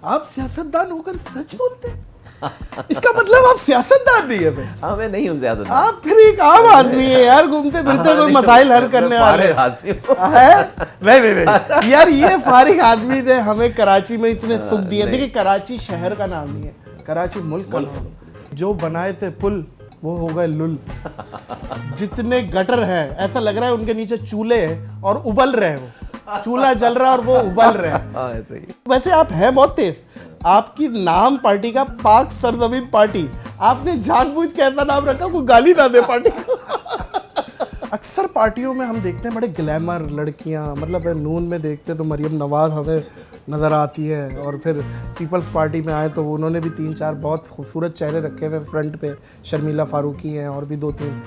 आप सियासतदान होकर सच बोलते हैं? इसका मतलब आप सियासतदान नहीं है भाई। हाँ मैं नहीं हूँ ज्यादा। आप फिर एक आम आदमी है यार, घूमते फिरते कोई मसाइल हल करने वाले है। नहीं यार, ये फारिग आदमी ने हमें कराची में इतने सुख दिए। देखिए कराची शहर का नाम नहीं है, कराची मुल्क का नाम है। जो बनाए थे पुल वो हो गए लुल। जितने गटर है ऐसा लग रहा है उनके नीचे चूल्हे हैं और उबल रहे हैं, वो चूल्हा जल रहा है और वो उबल रहे हैं। वैसे आप हैं बहुत तेज। आपकी नाम पार्टी का पाक सरजमीन पार्टी, आपने जानबूझ के ऐसा नाम रखा कोई गाली ना दे पार्टी को। अक्सर पार्टियों में हम देखते हैं बड़े ग्लैमर लड़कियां, मतलब नून में देखते तो मरियम नवाज हमें नज़र आती है, और फिर पीपल्स पार्टी में आए तो उन्होंने भी 3-4 बहुत खूबसूरत चेहरे रखे हुए फ्रंट पे। शर्मिला फारूकी हैं और भी 2-3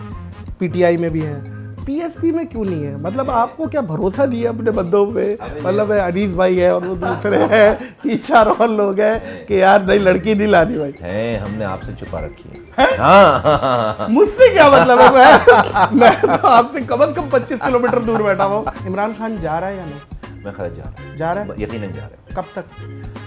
पीटीआई में भी हैं। पीएसपी में क्यों नहीं है? मतलब आपको क्या भरोसा नहीं है अपने बंदों पे? मतलब अनीस भाई है और वो दूसरे हैं, 3-4 और लोग हैं कि यार नहीं लड़की नहीं लानी भाई है, हमने आपसे छुपा रखी है। हाँ। मुझसे क्या मतलब है? मैं तो आपसे कम से कम 25 किलोमीटर दूर बैठा हूँ। इमरान खान जा रहा है या नहीं? मैं खरच जा रहा है, यकीनन जा रहा है। कब तक?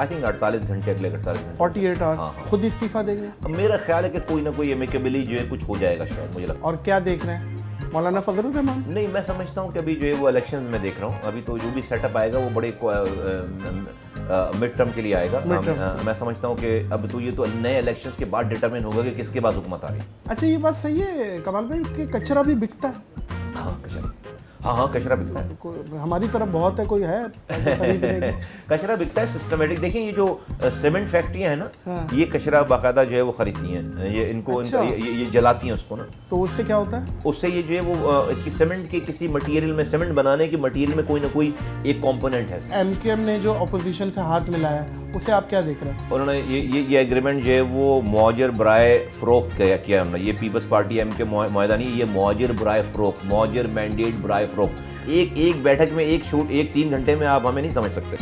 आई थिंक 48 घंटे, अगले 48 घंटे, 48 आवर्स। खुद इस्तीफा देंगे? अब मेरा ख्याल है कि कोई ना कोई एमिकेबली जो है कुछ हो जाएगा शायद, मुझे लगता है। और क्या देख रहे हैं? मौलाना फजलुर रहमान? नहीं, मैं समझता हूँ कि अभी जो है वो इलेक्शन में देख रहा हूँ। अभी तो जो भी सेटअप आएगा वो बड़े मिड टर्म के लिए आएगा। मैं समझता हूँ कि अब तो ये तो नए इलेक्शंस के बाद डिटरमिन होगा कि किसके बाद हुकूमत आ रही है। अच्छा ये बात सही है कमाल भाई कि कचरा भी बिकता है? हाँ कचरा, हाँ कचरा बिकता है। हमारी तरफ बहुत है, कोई है खरीदने कचरा बिकता है सिस्टमेटिक। देखिए ये जो सीमेंट फैक्ट्रियां हैं ना, हाँ। ये कचरा बाकायदा जो है वो खरीदती हैं, ये इनको अच्छा। ये जलाती हैं उसको ना। तो उससे क्या होता है? उससे ये जो है वो इसकी सीमेंट के किसी मटेरियल में, सीमेंट बनाने के मटेरियल में कोई ना कोई एक कंपोनेंट है। एमकेएम ने जो अपोजिशन से हाथ मिलाया उसे आप क्या देख रहे हैं? उन्होंने ये एग्रीमेंट जो है वो मुआजर बराए फ़रोख्त किया हमने। ये पीपल्स पार्टी एमके मुआहदा नहीं, ये मुआजर बराए फ़रोख्त, मुआजर मैंडेट बराए फ़रोख्त। एक बैठक में एक 3 घंटे में आप हमें नहीं समझ सकते।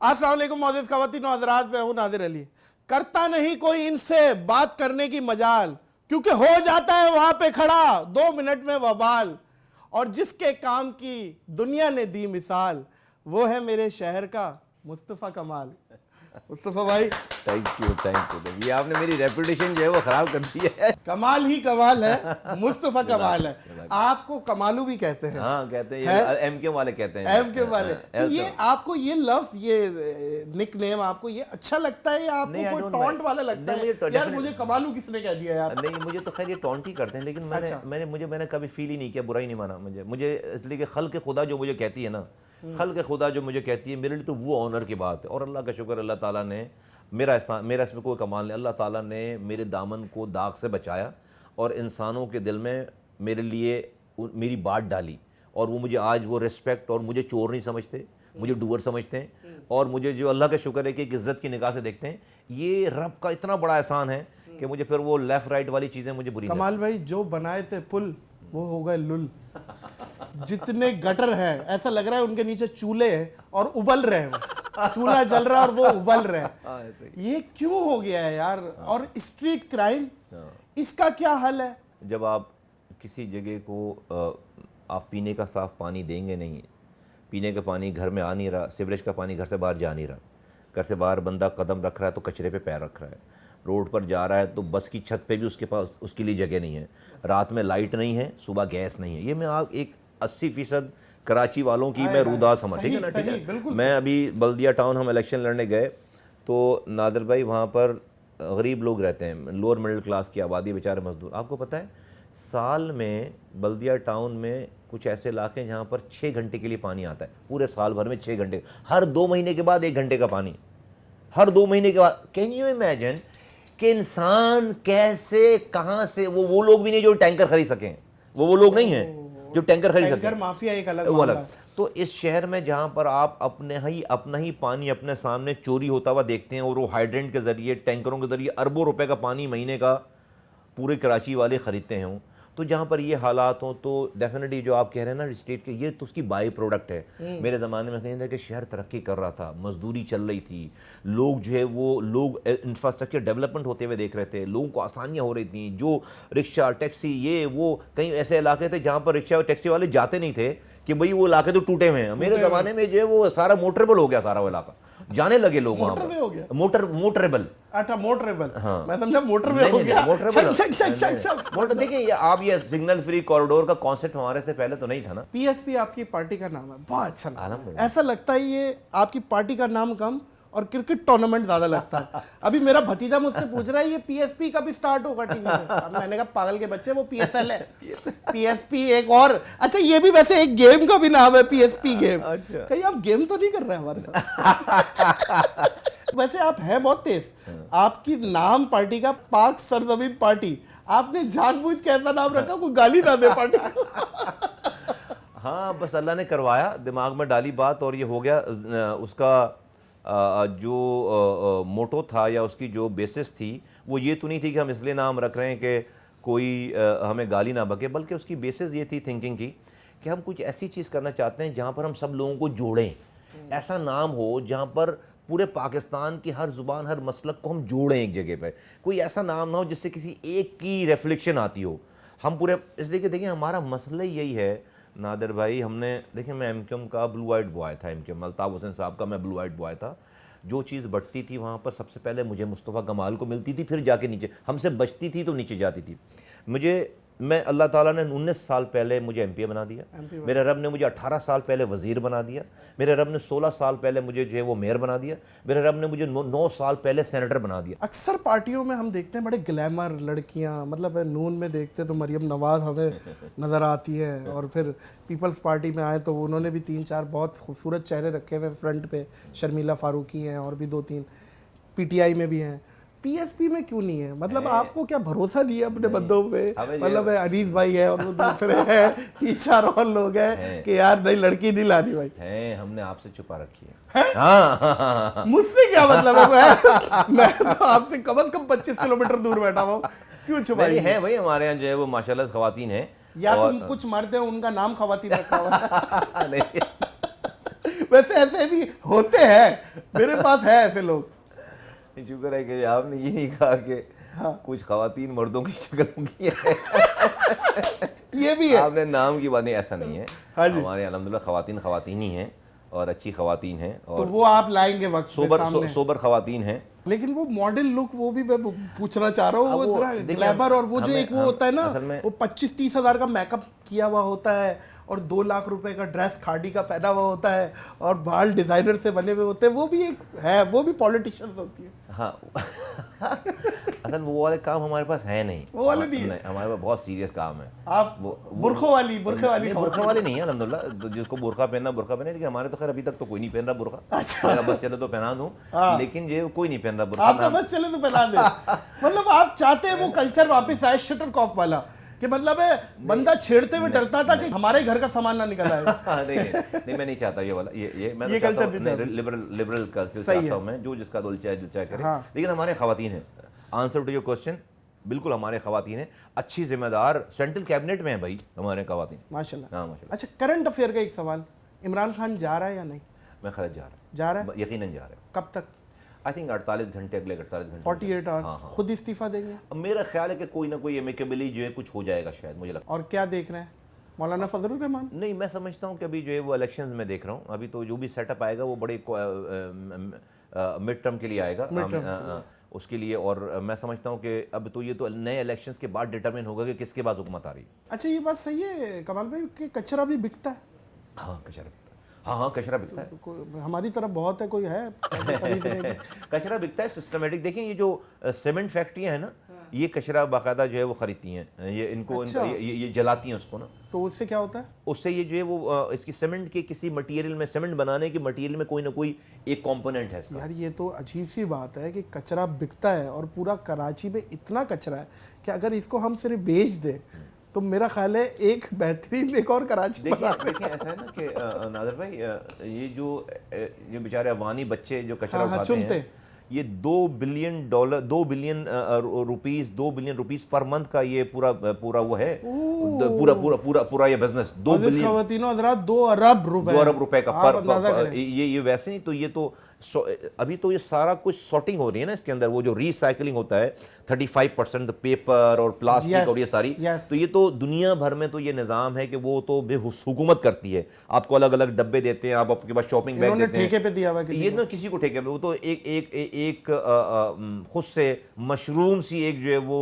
अस्सलाम वालेकुम मौजूद ख़वातीन व हज़रात, मैं हूं नादिर अली। करता नहीं कोई इनसे बात करने की मजाल, क्योंकि हो जाता है वहां पे खड़ा 2 मिनट में वबाल। और जिसके काम की दुनिया ने दी मिसाल, वो है मेरे शहर का मुस्तफ़ा कमाल। मुस्तफ़ा भाई थैंक यू। ये आपने मेरी रेपुटेशन जो है वो खराब कर दी है। कमाल ही कमाल है, मुस्तफ़ा कमाल है। आपको कमालू भी कहते हैं। हाँ कहते हैं, ये एमके वाले कहते हैं। एमके वाले। तो ये आपको ये लफ्ज, ये निकनेम आपको ये अच्छा लगता है या आपको कोई टॉन्ट वाला लगता है? यार मुझे कमालू किसने कह दिया यार? नहीं, मुझे तो खैर ये टॉन्ट ही करते हैं, लेकिन मैंने कभी फील ही नहीं किया, बुरा ही नहीं माना मुझे इसलिए कि खल्क़ खुदा जो मुझे कहती है ना, खल्क़ खुदा जो मुझे कहती है, मेरे लिए तो वो ऑनर की बात है। और अल्लाह का शुक्र, अल्लाह ताला ने मेरा इसमें कोई कमाल नहीं, अल्लाह ताला ने मेरे दामन को दाग से बचाया और इंसानों के दिल में मेरे लिए मेरी बात डाली। और वो मुझे आज वो रिस्पेक्ट, और मुझे चोर नहीं समझते, मुझे डूअर समझते हैं, और मुझे जो अल्लाह का शुक्र है कि एक इज़्ज़त की निगाह से देखते हैं। ये रब का इतना बड़ा एहसान है कि मुझे फिर वो लेफ़्ट राइट वाली चीज़ें मुझे बुरी। कमाल भाई, जो बनाए थे पुल वो हो गए लुल। जितने गटर है ऐसा लग रहा है उनके नीचे चूल्हे हैं और उबल रहे हैं, वो चूल्हा जल रहा है और वो उबल रहे हैं। ये क्यों हो गया है यार? और स्ट्रीट क्राइम, इसका क्या हल है? जब आप किसी जगह को आप पीने का साफ पानी देंगे नहीं, पीने का पानी घर में आ नहीं रहा, सीवरेज का पानी घर से बाहर जा नहीं रहा, घर से बाहर बंदा कदम रख रहा है तो कचरे पे पैर रख रहा है, रोड पर जा रहा है तो बस की छत पे भी उसके पास उसके लिए जगह नहीं है, रात में लाइट नहीं है, सुबह गैस नहीं है। ये मैं आप एक 80% कराची वालों की मैं रूदा समझ, ठीक है ना? ठीक है। मैं अभी बल्दिया टाउन हम इलेक्शन लड़ने गए तो नादिर भाई वहाँ पर गरीब लोग रहते हैं, लोअर मिडिल क्लास की आबादी, बेचारे मजदूर। आपको पता है साल में बल्दिया टाउन में कुछ ऐसे इलाके हैं जहाँ पर 6 घंटे के लिए पानी आता है, पूरे साल भर में 6 घंटे, हर 2 महीने के बाद 1 घंटे का पानी, हर 2 महीने के बाद। कैन यू इमेजिन कि इंसान कैसे, कहाँ से, वो लोग भी नहीं जो टैंकर खरीद सकें, वो लोग नहीं हैं जो टैंकर खरीद सकें। माफिया एक अलग। तो इस शहर में जहाँ पर आप अपना ही पानी अपने सामने चोरी होता हुआ देखते हैं, और वो हाइड्रेंट के ज़रिए, टैंकरों के ज़रिए अरबों रुपए का पानी महीने का पूरे कराची वाले ख़रीदते हैं, तो जहाँ पर ये हालात हों तो डेफिनेटली जो आप कह रहे हैं ना स्टेट के, ये तो उसकी बाई प्रोडक्ट है। मेरे ज़माने में नहीं था कि शहर तरक्की कर रहा था, मजदूरी चल रही थी, लोग जो है वो लोग इंफ्रास्ट्रक्चर डेवलपमेंट होते हुए देख रहे थे, लोगों को आसानियाँ हो रही थी। जो रिक्शा टैक्सी ये वो, कई ऐसे इलाके थे जहाँ पर रिक्शा और टैक्सी वाले जाते नहीं थे कि भाई वो इलाके तो टूटे हुए हैं। मेरे ज़माने में जो है वो सारा मोटरेबल हो गया, सारा वो इलाका जाने लगे लोग वहाँ पर। हो गया मोटरेबल। अच्छा मोटरेबल, हाँ। मैं समझा मोटरवे हो गया। Motorable motor. देखिए आप ये सिग्नल फ्री कॉरिडोर का कॉन्सेप्ट हमारे से पहले तो नहीं था ना। पीएसपी आपकी पार्टी का नाम है, बहुत अच्छा नाम है। अल्हम्दुलिल्लाह। ऐसा लगता है ये आपकी पार्टी का नाम कम और क्रिकेट टूर्नामेंट ज्यादा लगता है। अभी मेरा भतीजा मुझसे पूछ रहा है ये पीएसपी कब स्टार्ट होगा टीवी में। अब मैंने कहा पागल के बच्चे, वो पीएसएल है। पीएसपी एक और, अच्छा ये भी वैसे एक गेम का भी नाम है पीएसपी गेम। अच्छा। कहीं आप गेम तो नहीं कर रहे हैं हमारे साथ? वैसे आप हैं बहुत तेज, आपकी नाम पार्टी का पाक सरजमीन पार्टी, आपने जानबूझ के ऐसा नाम रखा कोई गाली ना दे पार्टी को। हाँ बस अल्लाह ने करवाया, दिमाग में डाली बात और ये हो गया। उसका जो मोटो था या उसकी जो बेसिस थी वो ये तो नहीं थी कि हम इसलिए नाम रख रहे हैं कि कोई हमें गाली ना बके, बल्कि उसकी बेसिस ये थी थिंकिंग की कि हम कुछ ऐसी चीज़ करना चाहते हैं जहाँ पर हम सब लोगों को जोड़ें। ऐसा नाम हो जहाँ पर पूरे पाकिस्तान की हर ज़ुबान हर मसलक को हम जोड़ें एक जगह पर। कोई ऐसा नाम ना हो जिससे किसी एक की रिफ्लेक्शन आती हो। हम पूरे, इसलिए कि देखिए हमारा मसला यही है नादिर भाई, हमने देखिए मैं एमक्यूएम का ब्लू वाइट बॉय था, एमक्यूएम अल्ताफ़ हुसैन साहब का मैं ब्लू वाइट बॉय था। जो चीज़ बढ़ती थी वहाँ पर सबसे पहले मुझे मुस्तफ़ा कमाल को मिलती थी, फिर जाके नीचे हमसे बचती थी तो नीचे जाती थी। मैं अल्लाह ताला ने 19 साल पहले मुझे एमपी बना दिया, मेरे रब ने मुझे 18 साल पहले वज़ीर बना दिया, मेरे रब ने 16 साल पहले मुझे जो है वो मेयर बना दिया, मेरे रब ने मुझे 9 साल पहले सेनेटर बना दिया। अक्सर पार्टियों में हम देखते हैं बड़े ग्लैमर लड़कियां, मतलब नून में देखते तो मरियम नवाज हमें नज़र आती है, और फिर पीपल्स पार्टी में आए तो उन्होंने भी 3-4 बहुत खूबसूरत चेहरे रखे हुए फ्रंट पे, शर्मिला फारूकी हैं और भी 2-3 पीटीआई में भी हैं। पीएसपी में क्यों नहीं है? मतलब आपको क्या भरोसा नहीं है अपने बंदों पे? मतलब अनीस भाई है और वो दूसरे हैं, 3-4 और लोग हैं कि यार नहीं लड़की नहीं लानी भाई है, हमने आपसे छुपा रखी है। हाँ। मुझसे क्या मतलब है? मैं तो आपसे कम से कम 25 किलोमीटर दूर बैठा हुआ, क्यों छुपाई है भाई? हमारे यहाँ जो है वो माशाल्लाह खवातीन है, या तुम कुछ मर्द हैं उनका नाम खवातीन रखा हुआ है। वैसे ऐसे भी होते हैं, मेरे पास है ऐसे लोग। शुक्र है कि आपने ये नहीं कहा कि कुछ खवातीन मर्दों की शक्ल की है। ये भी है, आपने नाम की बात नहीं, ऐसा नहीं है। हाँ जी। हमारे अल्हम्दुलिल्लाह खवातीन ही हैं और अच्छी खवातीन हैं, और तो वो आप लाएंगे वक्त सोबर खवातीन हैं। लेकिन वो मॉडल लुक, वो भी मैं पूछना चाह रहा हूँ, वो जरा ग्लैमर, और वो जो एक वो होता है ना, वो 25-30 हज़ार का मेकअप किया हुआ होता है और 2 लाख रुपए का ड्रेस खाड़ी का पहना हुआ होता है और बाल डिजाइनर से बने हुए होते हैं, वो भी एक है, वो भी पॉलिटिशियंस होती है। हाँ। असल वो वाले काम हमारे पास है नहीं, वो वाले नहीं है। हमारे पास बहुत सीरियस काम है। आप बुरखे वाली नहीं है अल्हम्दुलिल्लाह, जिसको बुरखा पहनना बुरखा पहने, लेकिन हमारे तो खैर अभी तक तो कोई नहीं पहन रहा बुरखा। मेरा बस चले तो पहना दूं, लेकिन ये कोई नहीं पहन रहा बुरखा। आपका बस चले तो पहना दे। मतलब आप चाहते हैं वो कल्चर वापस आए शटर कॉप वाला, कि मतलब है बंदा छेड़ते हुए डरता था कि हमारे घर का सामान ना निकल आए। नहीं मैं नहीं चाहता ये वाला, ये कल्चर लिबरल कल्चर चाहता हूँ मैं, जो जिसका दिल चाहे करे। लेकिन हमारे खवातीन हैं, आंसर टू योर क्वेश्चन, बिल्कुल हमारे खवातीन हैं, अच्छी जिम्मेदार, सेंट्रल कैबिनेट में है भाई हमारे खवातीन, माशाल्लाह। हाँ माशाल्लाह। अच्छा, करंट अफेयर का एक सवाल, इमरान खान जा रहा है या नहीं? मैं खरच जा रहा है, यकीनन जा रहा है। कब तक? आई थिंक 48 घंटे, अगले 48 घंटे, 48 आवर्स। हाँ। खुद इस्तीफा देंगे? अब मेरा ख्याल है कि कोई ना कोई एमिकेबली जो है कुछ हो जाएगा शायद, मुझे लगता है। और क्या देख रहे हैं, मौलाना फजलुर रहमान? नहीं, मैं समझता हूँ कि अभी जो है वो इलेक्शंस में देख रहा हूँ, अभी तो जो भी सेटअप आएगा वो बड़े मिड टर्म के लिए आएगा, उसके लिए। और मैं समझता हूँ कि अब तो ये तो नए इलेक्शंस के बाद डिटरमिन होगा कि किसके बाद हुकूमत आ रही है। अच्छा, ये बात सही है कमाल भाई कि कचरा भी बिकता है? हाँ कचरा बिकता है, हाँ कचरा बिकता है। तो हमारी तरफ बहुत है, कोई है कचरा बिकता है सिस्टमेटिक। देखिए ये जो सीमेंट फैक्ट्रियाँ हैं ना, ये कचरा बाकायदा जो है वो खरीदती हैं, ये इनको अच्छा। ये जलाती हैं उसको ना। तो उससे क्या होता है? उससे ये जो है वो इसकी सीमेंट के किसी मटेरियल में, सीमेंट बनाने के मटेरियल में कोई ना कोई एक कंपोनेंट है इसका। यार ये तो अजीब सी बात है कि कचरा बिकता है और पूरा कराची में इतना कचरा है कि अगर इसको हम सिर्फ बेच दें तो मेरा ख्याल है एक बेहतरीन एक और कराची। देखिए ऐसा है ना कि नादिर भाई, ये बेचारे अवानी बच्चे जो कचरा उठाते हैं, ये $2 billion, $2 billion rupees per month का ये पूरा वो है, पूरा ये बिजनेस 2 बिलियन, खवातीनो हजरात 2 अरब रुपए, 2 अरब रुपए का आप अंदाजा करें। ये वैसे नहीं तो ये तो अभी तो ये सारा कुछ सॉर्टिंग हो रही है ना इसके अंदर, वो जो रिसाइकलिंग होता है 35% पेपर और प्लास्टिक और ये सारी, तो ये तो दुनिया भर में तो ये निज़ाम है कि वो तो हुकूमत करती है, आपको अलग अलग डब्बे देते हैं, आप आपके पास शॉपिंग बैग देते हैं, ठेके पे दिया हुआ ये ना किसी को ठेके पे, वो तो एक खुद से मशरूम सी एक जो है वो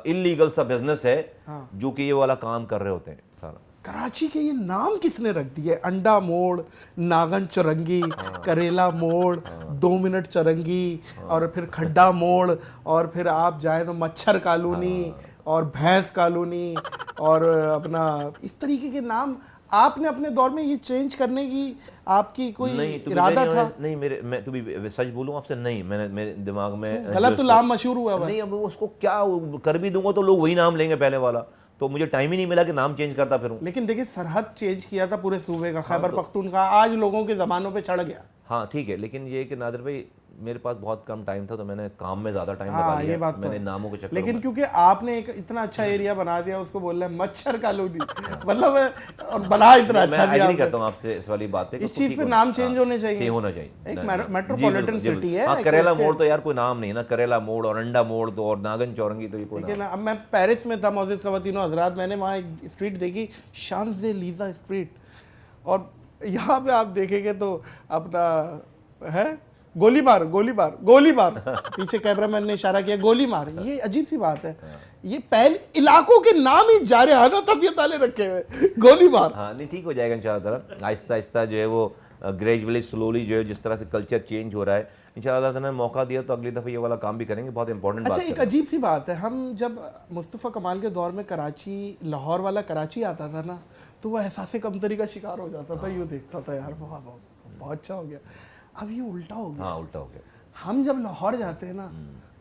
इलीगल सा बिजनेस है, हाँ। जो कि ये वाला काम कर रहे होते हैं सारा। कराची के ये नाम किसने रख दिए? अंडा मोड़, नागन चौरंगी, करेला मोड़, 2 मिनट चौरंगी, और फिर खड्डा मोड़, और फिर आप जाए तो मच्छर कॉलोनी और भैंस कॉलोनी, और अपना इस तरीके के नाम आपने अपने दौर में ये चेंज करने की आपकी कोई इरादा था? नहीं, मैं तो भी सच बोलूं आपसे, नहीं, मेरे दिमाग में गलत तो नाम मशहूर हुआ है। नहीं, अब उसको क्या कर भी दूंगा तो लोग वही नाम लेंगे पहले वाला, तो मुझे टाइम ही नहीं मिला कि नाम चेंज करता फिरूं। लेकिन देखिए सरहद चेंज किया था पूरे सूबे का, खैबर पख्तूनख्वा आज लोगों के जबानों पे चढ़ गया। हाँ ठीक है, लेकिन ये कि नादिर भाई मेरे पास बहुत कम टाइम था तो मैंने काम में ज्यादा टाइम लगा लिया, ये बात मैंने तो नामों के चक्कर लेकिन में। क्योंकि आपने एक इतना अच्छा एरिया बना दिया, उसको बोल रहे हैं मच्छर कॉलोनी, मतलब और बना इतना अच्छा दिया। मैं करता हूँ आपसे इस वाली बात पे, इस चीज पे नाम चेंज होने चाहिए, होना चाहिए, एक मेट्रोपॉलिटन सिटी है। हाँ, करेला मोड़ तो यार कोई नाम नहीं ना, करेला मोड़ और अंडा मोड़ तो और नागन चौरंगी तो ये कोई लेकिन अब मैं पेरिस में था मोज़ेज़ खवातीनो हजरात, मैंने वहाँ एक स्ट्रीट देखी, शांज़ेलीज़े स्ट्रीट, और यहाँ पे आप देखेंगे तो अपना है गोलीबार पीछे कैमरामैन ने इशारा किया, गोली मार। ये अजीब सी बात है, ये पहले इलाकों के नाम ही जा रहे हैं ना, तबीयत वाले रखे हुए, गोली मार। हाँ नहीं, ठीक हो जाएगा इंशाअल्लाह, आहिस्ता आहिस्ता जो है वो ग्रेजुअली स्लोली जो है जिस तरह से कल्चर चेंज हो रहा है, इंशाअल्लाह ताला ने मौका दिया तो अगली दफ़ा ये वाला काम भी करेंगे, बहुत इंपॉर्टेंट बात। अच्छा, एक अजीब सी बात है, हम जब मुस्तफ़ा कमाल के दौर में कराची, लाहौर वाला कराची आता था ना, तो वो एहसास कमतरी का शिकार हो जाता था, यूँ देखता था यार बहुत अच्छा हो गया। अब ये उल्टा हो गया। हाँ, उल्टा हो गया। हम जब लाहौर जाते हैं ना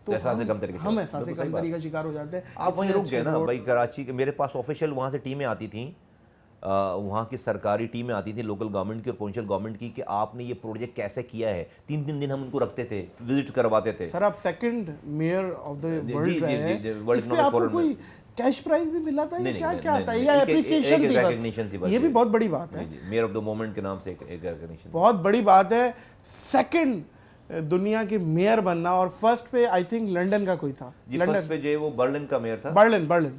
तो एहसास कमतरी का शिकार हो जाते हैं। आप वहीं रुक गए ना भाई, कराची के मेरे पास ऑफिशियल वहाँ से टीमें आती थी, वहाँ की सरकारी टीमें आती थी लोकल गवर्नमेंट की और प्रोविंशियल गवर्नमेंट की, कि आपने ये प्रोजेक्ट कैसे किया है, 3-3 दिन हम उनको रखते थे, विजिट करवाते थे। सर आप second mayor of the world रहे हैं, इस पे आपको कोई कैश प्राइज भी मिला था? क्या क्या आता है, या एप्रिसिएशन थी? ये भी बहुत बड़ी बात है, मेयर ऑफ द मोमेंट के नाम से एक रिकॉग्निशन, बहुत बड़ी बात है। सेकंड दुनिया के मेयर बनना, और फर्स्ट पे आई थिंक लंदन का कोई था, फर्स्ट पे जो वो बर्लिन का मेयर था, बर्लिन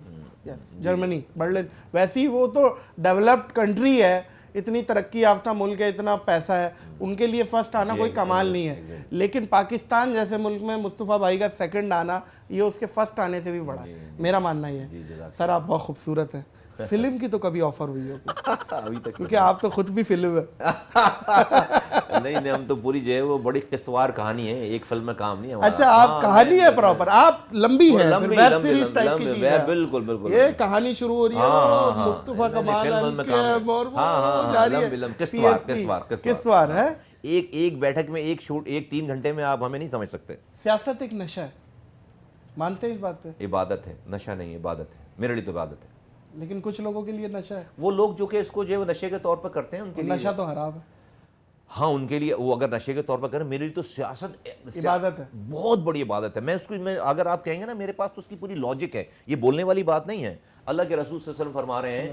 यस, जर्मनी, बर्लिन। वैसे ही वो तो डेवलप्ड कंट्री है, इतनी तरक्की याफ्ता मुल्क है, इतना पैसा है, उनके लिए फर्स्ट आना कोई कमाल नहीं है। लेकिन पाकिस्तान जैसे मुल्क में मुस्तफ़ा भाई का सेकंड आना, ये उसके फर्स्ट आने से भी बड़ा है, मेरा मानना ये है। सर आप बहुत खूबसूरत हैं, फिल्म की तो कभी ऑफर हुई होगी? अभी तक, क्योंकि आप तो खुद भी फिल्म है। नहीं, हम तो पूरी जो है वो बड़ी किस्तवार कहानी है, एक फिल्म में काम नहीं है हमारा। अच्छा, आप कहानी है प्रॉपर, आप लंबी है, वेब सीरीज टाइप की चीज है। बिल्कुल ये कहानी शुरू हो रही है मुस्तफा कमाल किसवार है। एक बैठक में एक शूट, 3 घंटे में आप हमें नहीं समझ सकते। सियासत एक नशा है, मानते हैं इस बात पे? इबादत है, नशा नहीं है, इबादत है, मेरे लिए तो इबादत है। लेकिन कुछ लोगों के लिए नशा है। वो लोग जो कि इसको जो है नशे के तौर पर करते हैं, उनके लिए नशा तो हराम है। हाँ, उनके लिए वो अगर नशे के तौर पर करें, मेरे लिए तो सियासत इबादत है, बहुत बड़ी इबादत है। मैं अगर आप कहेंगे ना मेरे पास तो उसकी पूरी लॉजिक है, ये बोलने वाली बात नहीं है। अल्लाह के रसूल सल्लल्लाहु अलैहि वसल्लम फरमा रहे हैं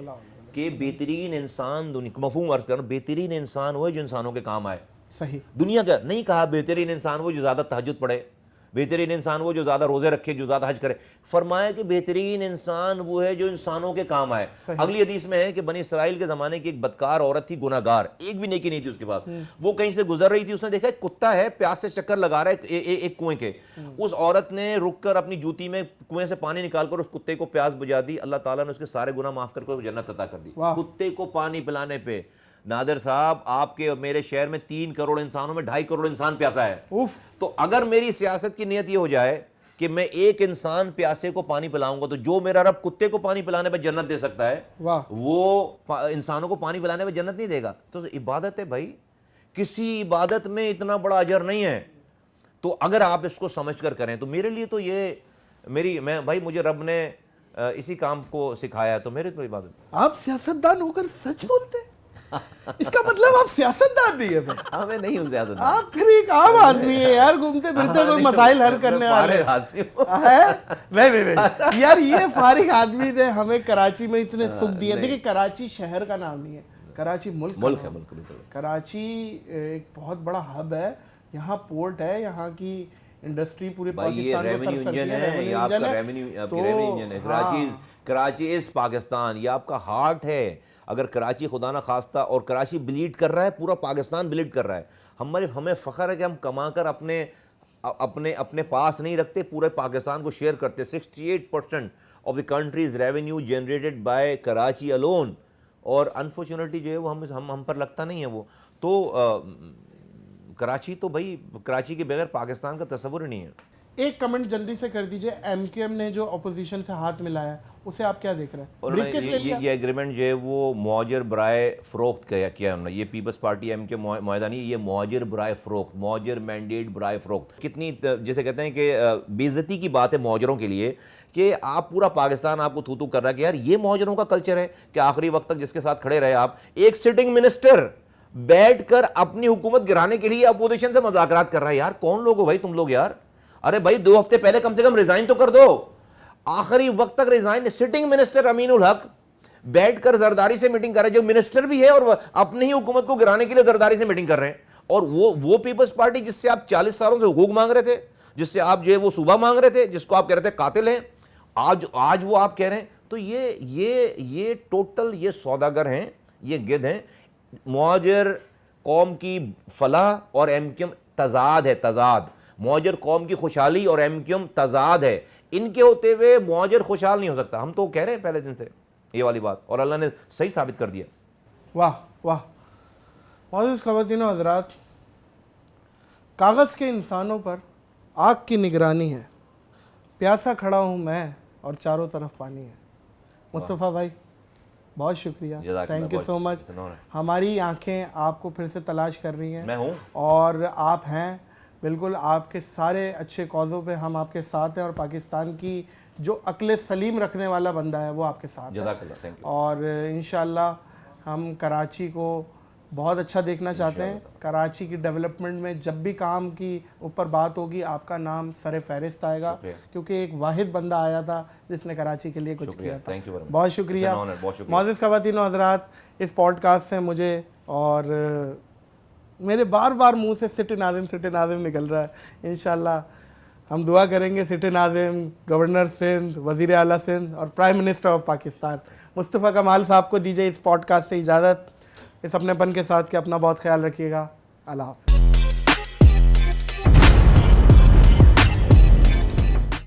कि बेहतरीन इंसान दुनिया, मफहूम अर्ज कर, बेहतरीन इंसान वो है जो इंसानों के काम आए। सही, दुनिया का नहीं कहा बेहतरीन इंसान वो जो ज़्यादा तहज्जुद पढ़े, बेहतरीन इंसान वो जो ज़्यादा रोज़े रखे, जो ज़्यादा हज करे। फरमाया कि बेहतरीन इंसान वो है जो इंसानों के काम आए। अगली हदीस में है कि बनी इसराइल के ज़माने की एक बदकार औरत थी, गुनाहगार, एक भी नेकी नहीं थी उसके पास। वो कहीं से गुजर रही थी, उसने देखा एक कुत्ता है प्यास से चक्कर लगा रहा है एक कुएं के। उस औरत ने रुक कर अपनी जूती में कुएं से पानी निकालकर उस कुत्ते को प्यास बुझा दी। अल्लाह ताला ने उसके सारे गुनाह माफ़ करके जन्नत अता कर दी, कुत्ते को पानी पिलाने पे। नादिर साहब, आपके और मेरे शहर में 3 करोड़ इंसानों में 2.5 करोड़ इंसान प्यासा है। तो अगर मेरी सियासत की नियत ये हो जाए कि मैं एक इंसान प्यासे को पानी पिलाऊंगा, तो जो मेरा रब कुत्ते को पानी पिलाने पे जन्नत दे सकता है, वो इंसानों को पानी पिलाने पे जन्नत नहीं देगा। तो इबादत है भाई, किसी इबादत में इतना बड़ा अजर नहीं है। तो अगर आप इसको समझ कर करें तो मेरे लिए तो ये भाई मुझे रब ने इसी काम को सिखाया, तो मेरे तो इबादत। आप सियासतदान होकर सच बोलते हैं? इसका मतलब आप सियासतदान नहीं है फिर। मैं नहीं हूँ ज्यादा। आप फिर एक आम आदमी है यार, घूमते फिरते कोई मसाइल हल करने वाले है। नहीं यार, ये फारिग आदमी ने हमें कराची में इतने सुख दिए। देखिए कराची शहर का नाम नहीं है, कराची मुल्क है। बिल्कुल। कराची एक बहुत बड़ा हब है, यहाँ पोर्ट है, यहाँ की इंडस्ट्री पूरे पाकिस्तान को सर्व करती है। ये आपका रेवेन्यू इंजन है। कराची इज पाकिस्तान, ये आपका हार्ट है। अगर कराची खुदा ना खास्ता और कराची ब्लीड कर रहा है, पूरा पाकिस्तान ब्लीड कर रहा है। हमें फ़ख्र है कि हम कमा कर अपने पास नहीं रखते, पूरे पाकिस्तान को शेयर करते। 68% of the countries revenue generated by Karachi alone. और अनफॉर्चुनेटली जो है वो हम पर लगता नहीं है वो तो। कराची तो भाई, कराची के बगैर पाकिस्तान का तस्वुर नहीं है। एक कमेंट जल्दी से कर दीजिए, एमक्यूएम ने जो अपोजिशन से हाथ मिलाया उसे आप क्या देख रहे हैं? और ये एग्रीमेंट जो है वो मुआजर बराए फ़रोख्त किया हमने। ये पीपल्स पार्टी एमक्यूएम मुआहदा नहीं, ये मुआजर बराए फ़रोख्त, मुआजर मैंडेट बराए फ़रोख्त। कितनी जैसे कहते हैं कि बेइज्जती की बात है मुआजरों के लिए कि आप पूरा पाकिस्तान आपको थू थू कर रहा है कि यार ये मुआजरों का कल्चर है कि आखिरी वक्त तक जिसके साथ खड़े रहे आप। एक सिटिंग मिनिस्टर बैठकर अपनी हुकूमत गिराने के लिए अपोजिशन से मुज़ाकरात कर रहा है। यार कौन लोग हो भाई तुम लोग यार? अरे भाई 2 हफ्ते पहले कम से कम रिजाइन तो कर दो। आखिरी वक्त तक रिजाइन। सिटिंग मिनिस्टर अमीनुल हक बैठकर जरदारी से मीटिंग कर रहे हैं, जो मिनिस्टर भी है और अपनी ही हुकूमत को गिराने के लिए जरदारी से मीटिंग कर रहे हैं। और वो पीपल्स पार्टी जिससे आप 40 सालों से हुकूक मांग रहे थे, जिससे आप जो है वो सूबा मांग रहे थे, जिसको आप कह रहे थे कातिल हैं, आज वो आप कह रहे हैं। तो ये टोटल ये सौदागर हैं, ये गिद्ध हैं। मुआजर कौम की फलाह और एमक्यूएम तजाद है, तजाद। मुआजर कौम की खुशहाली और एमक्यूएम तजाद है। इनके होते हुए मुआजर खुशहाल नहीं हो सकता। हम तो कह रहे हैं पहले दिन से ये वाली बात, और अल्लाह ने सही साबित कर दिया। वाह वाह। मोअज़्ज़िज़ ख़वातीन व हज़रात, कागज़ के इंसानों पर आग की निगरानी है। प्यासा खड़ा हूँ मैं और चारों तरफ पानी है। मुस्तफ़ा भाई बहुत शुक्रिया, थैंक यू सो मच। हमारी आंखें आपको फिर से तलाश कर रही हैं। मैं हूँ और आप हैं बिल्कुल। आपके सारे अच्छे कौज़ों पे हम आपके साथ हैं, और पाकिस्तान की जो अक्ल सलीम रखने वाला बंदा है वो आपके साथ है। और इंशाअल्लाह हम कराची को बहुत अच्छा देखना चाहते हैं। कराची की डेवलपमेंट में जब भी काम की ऊपर बात होगी आपका नाम सरे फहरिस्त आएगा, क्योंकि एक वाहिद बंदा आया था जिसने कराची के लिए कुछ किया था। बहुत शुक्रिया। मोअज़्ज़िज़ ख़वातीन व हज़रात, इस पॉडकास्ट से मुझे और मेरे बार बार मुंह से सिटी नाज़िम निकल रहा है। इंशाअल्लाह हम दुआ करेंगे सिटी नाज़िम, गवर्नर सिंध, वज़ीर आला सिंध और prime minister of Pakistan Mustafa कमाल साहब को दीजिए इस पॉडकास्ट से इजाज़त। इस अपनेपन के साथ कि अपना बहुत ख्याल रखिएगा। अल्लाह हाफ़िज़।